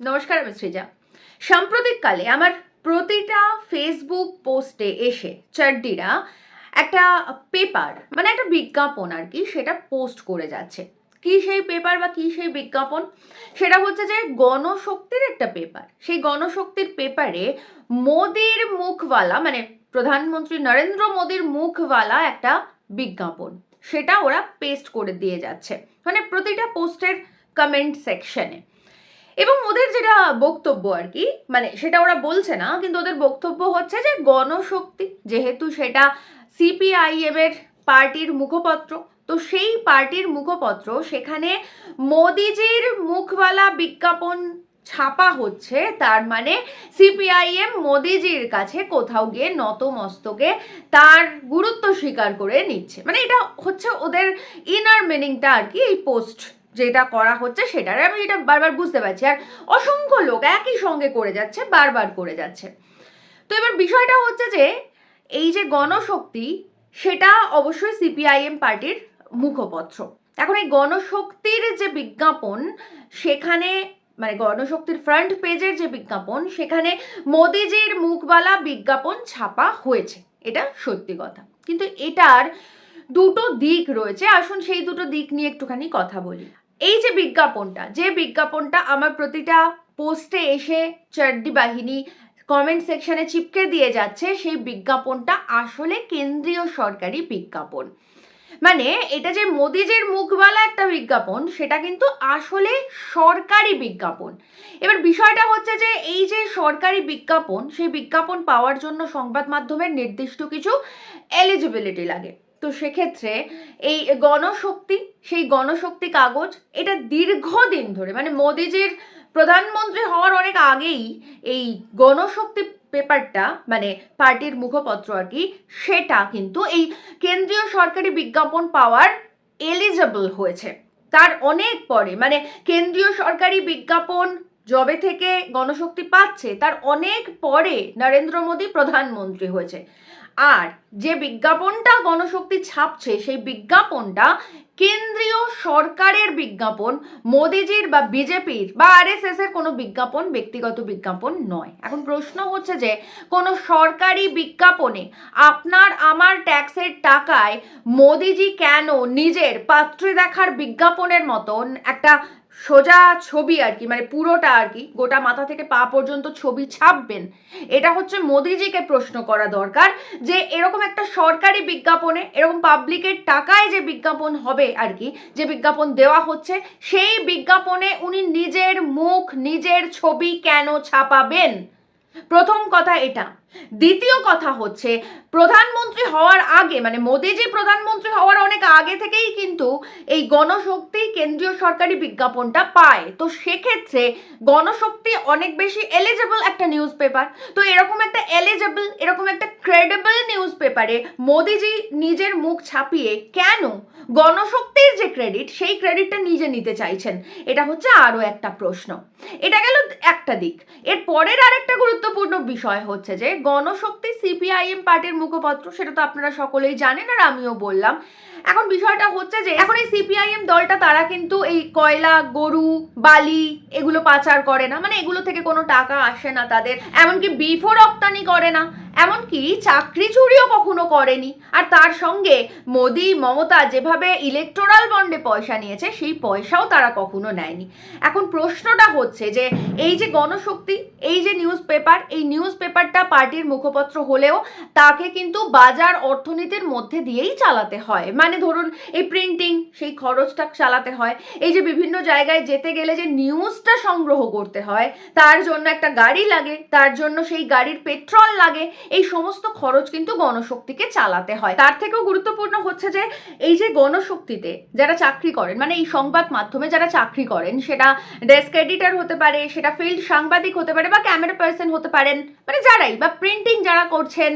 নমস্কার, আমি সৃজা। সাম্প্রতিককালে আমার প্রতিটা ফেসবুক পোস্টে এসে চাড্ডিরা একটা পেপার মানে একটা বিজ্ঞাপন আর কি সেটা পোস্ট করে যাচ্ছে। কি সেই পেপার বা কি সেই বিজ্ঞাপন? সেটা হচ্ছে যে গণশক্তির একটা পেপার। সেই গণশক্তির পেপারে মোদির মুখওয়ালা মানে প্রধানমন্ত্রী নরেন্দ্র মোদির মুখওয়ালা একটা বিজ্ঞাপন, সেটা ওরা পেস্ট করে দিয়ে যাচ্ছে মানে প্রতিটা পোস্টের কমেন্ট সেকশনে। এবং ওদের যেটা বক্তব্য আর কি, মানে সেটা ওরা বলছে না, কিন্তু ওদের বক্তব্য হচ্ছে যে গণশক্তি যেহেতু সেটা সিপিআইএম এর পার্টির মুখপত্র, তো সেই পার্টির মুখপত্র সেখানে মোদিজির মুখওয়ালা বিজ্ঞাপন ছাপা হচ্ছে, তার মানে সিপিআইএম মোদিজির কাছে কোথাও গিয়ে নতমস্তকে তার গুরুত্ব স্বীকার করে নিচ্ছে। মানে এটা হচ্ছে ওদের ইনার মিনিংটা আর কি, এই পোস্ট যেটা করা হচ্ছে সেটার আমি এটা বারবার বুঝতে পারছি। আর অসংখ্য লোক একই সঙ্গে করে যাচ্ছে, বারবার করে যাচ্ছে। তো এবার বিষয়টা হচ্ছে যে এই যে গণশক্তি সেটা অবশ্যই সিপিআইএম পার্টির মুখপত্র। এখন এই গণশক্তির যে বিজ্ঞাপন সেখানে মানে গণশক্তির ফ্রন্ট পেজের যে বিজ্ঞাপন সেখানে মোদিজির মুখওয়ালা বিজ্ঞাপন ছাপা হয়েছে, এটা সত্যি কথা। কিন্তু এটার দুটো দিক রয়েছে, আসুন সেই দুটো দিক নিয়ে একটুখানি কথা বলি। এই যে বিজ্ঞাপনটা আমার প্রতিটা পোস্টে এসে চাড্ডি বাহিনী কমেন্ট সেকশনে চিপকে দিয়ে যাচ্ছে, সেই বিজ্ঞাপনটা আসলে কেন্দ্রীয় সরকারি বিজ্ঞাপন। মানে এটা যে মোদিজির মুখওয়ালা একটা বিজ্ঞাপন সেটা কিন্তু আসলে সরকারি বিজ্ঞাপন। এবার বিষয়টা হচ্ছে যে এই যে সরকারি বিজ্ঞাপন, সেই বিজ্ঞাপন পাওয়ার জন্য সংবাদ মাধ্যমের নির্দিষ্ট কিছু এলিজিবিলিটি লাগে। তো সেক্ষেত্রে এই গণশক্তি, সেই গণশক্তি কাগজ এটা দীর্ঘদিন ধরে মানে মোদিজির প্রধানমন্ত্রী হওয়ার অনেক আগেই এই গণশক্তি পেপারটা মানে পার্টির মুখপত্র আর কি, সেটা কিন্তু এই কেন্দ্রীয় সরকারি বিজ্ঞাপন পাওয়ার এলিজেবল হয়েছে। তার অনেক পরে মানে কেন্দ্রীয় সরকারি বিজ্ঞাপন যবে থেকে গণশক্তি পাচ্ছে তার অনেক পরে নরেন্দ্র মোদী প্রধানমন্ত্রী হয়েছে। আর যে বিজ্ঞাপনটা গণশক্তি ছাপছে সেই বিজ্ঞাপনটা কেন্দ্রীয় সরকারের বিজ্ঞাপন, মোদিজির বা বিজেপির বা আরএসএস এর কোনো বিজ্ঞাপন, ব্যক্তিগত বিজ্ঞাপন নয়। এখন প্রশ্ন হচ্ছে যে কোনো সরকারি বিজ্ঞাপনে আপনার আমার ট্যাক্সের টাকায় মোদিজি কেন নিজের পাত্রী দেখার বিজ্ঞাপনের মতন একটা সোজা ছবি আর কি, মানে পুরোটা আর কি গোটা মাথা থেকে পা পর্যন্ত ছবি ছাপবেন? এটা হচ্ছে মোদিজিকে প্রশ্ন করা দরকার যে এরকম একটা সরকারি বিজ্ঞাপনে, এরকম পাবলিকের টাকায় যে বিজ্ঞাপন হবে আর কি, যে বিজ্ঞাপন দেওয়া হচ্ছে সেই বিজ্ঞাপনে উনি নিজের মুখ, নিজের ছবি কেন ছাপাবেন? প্রথম কথা এটা। দ্বিতীয় কথা হচ্ছে প্রধানমন্ত্রী হওয়ার আগে মানে মোদিজি প্রধানমন্ত্রী হওয়ার অনেক আগে থেকেই কিন্তু এই গণশক্তি কেন্দ্রীয় সরকারি বিজ্ঞাপনটা পায়। তো সেক্ষেত্রে গণশক্তি অনেক বেশি এলিজেবল একটা নিউজ পেপার। তো এরকম একটা এলিজেবল, এরকম একটা ক্রেডিবল নিউজ পেপারে মোদিজি নিজের মুখ ছাপিয়ে কেন গণশক্তির যে ক্রেডিট সেই ক্রেডিটটা নিজে নিতে চাইছেন? এটা হচ্ছে আরও একটা প্রশ্ন। এটা গেল একটা দিক। এর পরের আরেকটা গুরুত্বপূর্ণ বিষয় হচ্ছে যে গণশক্তি সিপিআইএম পার্টির মুখপত্র, সেটা তো আপনারা সকলেই জানেন আর আমিও বললাম। এখন বিষয়টা হচ্ছে যে এখন এই সিপিআইএম দলটা তারা কিন্তু এই কয়লা, গরু, বালি এগুলো পাচার করে না, মানে এগুলো থেকে কোনো টাকা আসে না তাদের, এমনকি বিফও রপ্তানি করে না, এমনকি চাকরি চুরিও কখনো করেনি। আর তার সঙ্গে মোদি মমতা যেভাবে ইলেকটোরাল বন্ডে পয়সা নিয়েছে সেই পয়সাও তারা কখনো নেয়নি। এখন প্রশ্নটা হচ্ছে যে এই যে গণশক্তি, এই যে নিউজ পেপার, এই নিউজ পেপারটা পার্টির মুখপত্র হলেও তাকে কিন্তু বাজার অর্থনীতির মধ্যে দিয়েই চালাতে হয়। মানে ধরুন এই প্রিন্টিং, সেই খরচটা চালাতে হয়। এই যে বিভিন্ন জায়গায় যেতে গেলে যে নিউজটা সংগ্রহ করতে হয় তার জন্য একটা গাড়ি লাগে, তার জন্য সেই গাড়ির পেট্রোল লাগে, এই সমস্ত খরচ কিন্তু গণশক্তিকে চালাতে হয়। তার থেকেও গুরুত্বপূর্ণ হচ্ছে যে এই যে গণশক্তিতে যারা চাকরি করেন মানে এই সংবাদ মাধ্যমে যারা চাকরি করেন, সেটা ডেস্ক এডিটর হতে পারে, সেটা ফিল্ড সাংবাদিক হতে পারে বা ক্যামেরা পার্সন হতে পারেন, মানে যারাই, বা প্রিন্টিং যারা করছেন,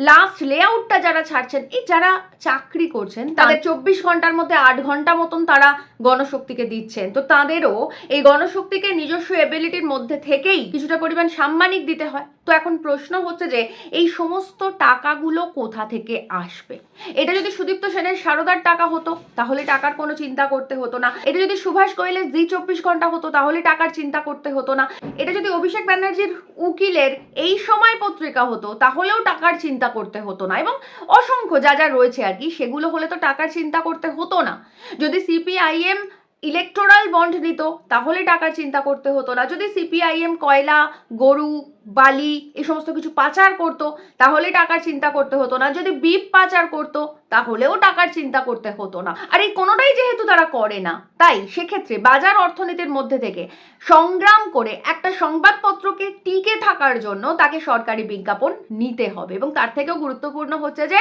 লাস্ট লেআউটটা যারা ছাড়ছেন, এই যারা চাকরি করছেন তাদের 24 ঘন্টার মধ্যে 8 ঘন্টা মতন তারা গণশক্তিকে দিচ্ছেন। তো তাদেরও এই গণশক্তিকে নিজস্ব এবিলিটির মধ্যে থেকেই কিছুটা পরিমাণ সাম্মানিক দিতে হয়। তো এখন প্রশ্ন হচ্ছে যে এই সমস্ত টাকাগুলো কোথা থেকে আসবে। এটা যদি সুদীপ্ত সেনের সারদার টাকা হতো তাহলে টাকার কোনো চিন্তা করতে হতো না। এটা যদি সুভাষ গোয়েলের জি 24 ঘন্টা হতো তাহলে টাকার চিন্তা করতে হতো না। এটা যদি অভিষেক ব্যানার্জির উকিলের এই সময় পত্রিকা হতো তাহলেও টাকার চিন্তা করতে হতো না, এবং অসংখ্য যা যা রয়েছে আর কি সেগুলো হলে তো টাকার চিন্তা করতে হতো না। যদি সিপিআইএম ইলেকটোরাল বন্ড নিত তাহলে টাকার চিন্তা করতে হতো না। যদি সিপিআইএম কয়লা, গরু, বালি এই সমস্ত কিছু পাচার করতো তাহলে টাকার চিন্তা করতে হতো না। যদি বিপ পাচার করতো তাহলেও টাকার চিন্তা করতে হতো না। আর এই কোনোটাই যেহেতু তারা করে না, তাই সেক্ষেত্রে বাজার অর্থনীতির মধ্যে থেকে সংগ্রাম করে একটা সংবাদপত্রকে টিকে থাকার জন্য তাকে সরকারি বিজ্ঞাপন নিতে হবে। এবং তার থেকেও গুরুত্বপূর্ণ হচ্ছে যে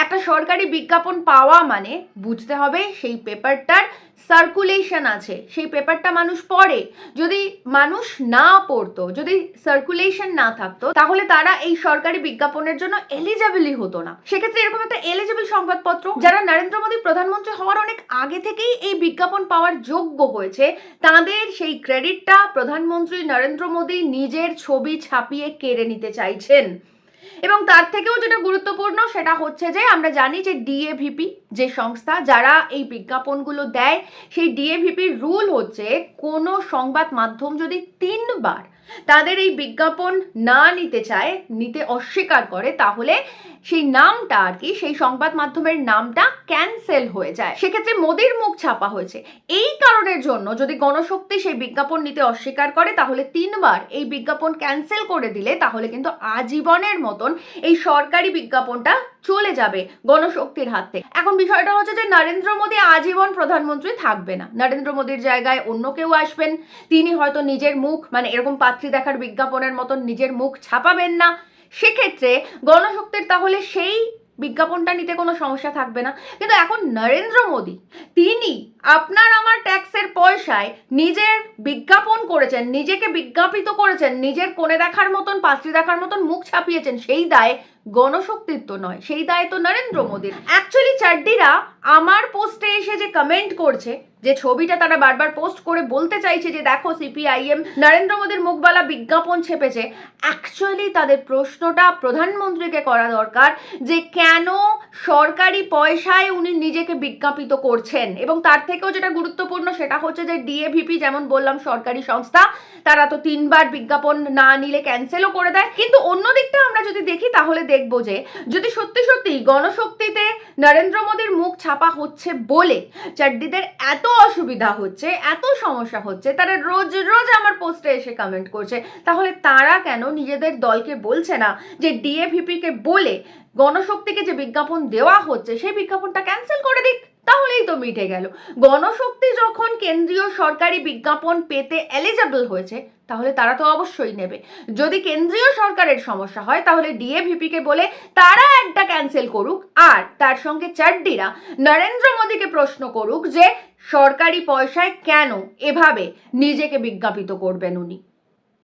একটা সরকারি বিজ্ঞাপন পাওয়া মানে বুঝতে হবে সেই পেপারটার সার্কুলেশন আছে, সেই পেপারটা মানুষ পড়ে। যদি মানুষ না পড়তো, যদি সার্কুলেশন না থাকতো, তাহলে তারা এই সরকারি বিজ্ঞাপনের জন্য এলিজিবলই হতো না। সেক্ষেত্রে এরকম একটা এলিজিবল সংবাদপত্র যারা নরেন্দ্র মোদী প্রধানমন্ত্রী হওয়ার অনেক আগে থেকেই এই বিজ্ঞাপন পাওয়ার যোগ্য হয়েছে, তাদের সেই ক্রেডিটটা প্রধানমন্ত্রী নরেন্দ্র মোদী নিজের ছবি ছাপিয়ে কেড়ে নিতে চাইছেন। এবং তার থেকেও যেটা গুরুত্বপূর্ণ সেটা হচ্ছে যে আমরা জানি যে ডিএভিপি যে সংস্থা যারা এই বিজ্ঞাপনগুলো দেয়, সেই ডিএভিপির রুল হচ্ছে কোনো সংবাদ মাধ্যম যদি 3বার তাদের এই বিজ্ঞাপন না নিতে চায়, নিতে অস্বীকার করে, তাহলে সেই নামটা আর কি, সেই সংবাদ মাধ্যমের নামটা ক্যান্সেল হয়ে যায়। সেক্ষেত্রে মোদির মুখ ছাপা হয়েছে। এই কারণের জন্য যদি গণশক্তি সেই বিজ্ঞাপন নিতে অস্বীকার করে তাহলে 3বার এই বিজ্ঞাপন ক্যান্সেল করে দিলে তাহলে কিন্তু আজীবনের মতন এই সরকারি বিজ্ঞাপনটা চলে যাবে গণশক্তির হাত থেকে। এখন বিষয়টা হচ্ছে যে নরেন্দ্র মোদী আজীবন প্রধানমন্ত্রী থাকবে না, নরেন্দ্র মোদীর জায়গায় অন্য কেউ আসবেন। তিনি হয়তো নিজের মুখ মানে এরকম পাত্রী দেখার বিজ্ঞাপনের মতন নিজের মুখ ছাপাবেন না। সেক্ষেত্রে গণশক্তির তাহলে সেই বিজ্ঞাপনটা নিতে কোনো সমস্যা থাকবে না। কিন্তু এখন নরেন্দ্র মোদী তিনি আপনার আমার ট্যাক্সের পয়সায় নিজের বিজ্ঞাপন করেছেন, নিজেকে বিজ্ঞাপিত করেছেন, নিজের কোণে দেখার মতন পাত্রী দেখার মতন মুখ ছাপিয়েছেন, সেই দায় গণশক্তির তো নয়, সেই দায় তো নরেন্দ্র মোদীর। অ্যাকচুয়ালি চাড্ডিরা আমার পোস্টে এসে যে কমেন্ট করছে, যে ছবিটা তারা বারবার পোস্ট করে বলতে চাইছে যে দেখো সিপিআইএম নরেন্দ্র মোদীর মুখবালা বিজ্ঞাপন ছেপেছে, অ্যাকচুয়ালি তাদের প্রশ্নটা প্রধানমন্ত্রীকে করা দরকার যে কেন সরকারি পয়সায় উনি নিজেকে বিজ্ঞাপিত করছেন। এবং তার থেকেও যেটা গুরুত্বপূর্ণ সেটা হচ্ছে যে ডিএভিপি যেমন বললাম সরকারি সংস্থা, তারা তো 3বার বিজ্ঞাপন না নিলে ক্যান্সেলও করে দেয়। কিন্তু অন্য দিকটা আমরা যদি দেখি তাহলে দেখবো যে যদি সত্যি সত্যি গণশক্তিতে নরেন্দ্র মোদীর মুখ ছাপা হচ্ছে বলে চাড্ডিদের এত অসুবিধা হচ্ছে, এত সমস্যা হচ্ছে, তারা রোজ রোজ আমার পোস্টে এসে কমেন্ট করছে, তাহলে তারা কেন নিজেদের দলকে বলছে না যে ডিএভিপিকে বলে গণশক্তিকে যে বিজ্ঞাপন দেওয়া হচ্ছে সেই বিজ্ঞাপনটা ক্যান্সেল করে দিক, তাহলেই তো মিটে গেল। গণশক্তি যখন কেন্দ্রীয় সরকারি বিজ্ঞাপন পেতে এলিজিবল হয়েছে তাহলে তারা তো অবশ্যই নেবে। যদি কেন্দ্রীয় সরকারের সমস্যা হয় তাহলে ডিএভিপিকে বলে তারা একটা ক্যান্সেল করুক, আর তার সঙ্গে চাড্ডিরা নরেন্দ্র মোদীকে প্রশ্ন করুক যে সরকারি পয়সায় কেন এভাবে নিজেকে বিজ্ঞাপিত করবেন উনি।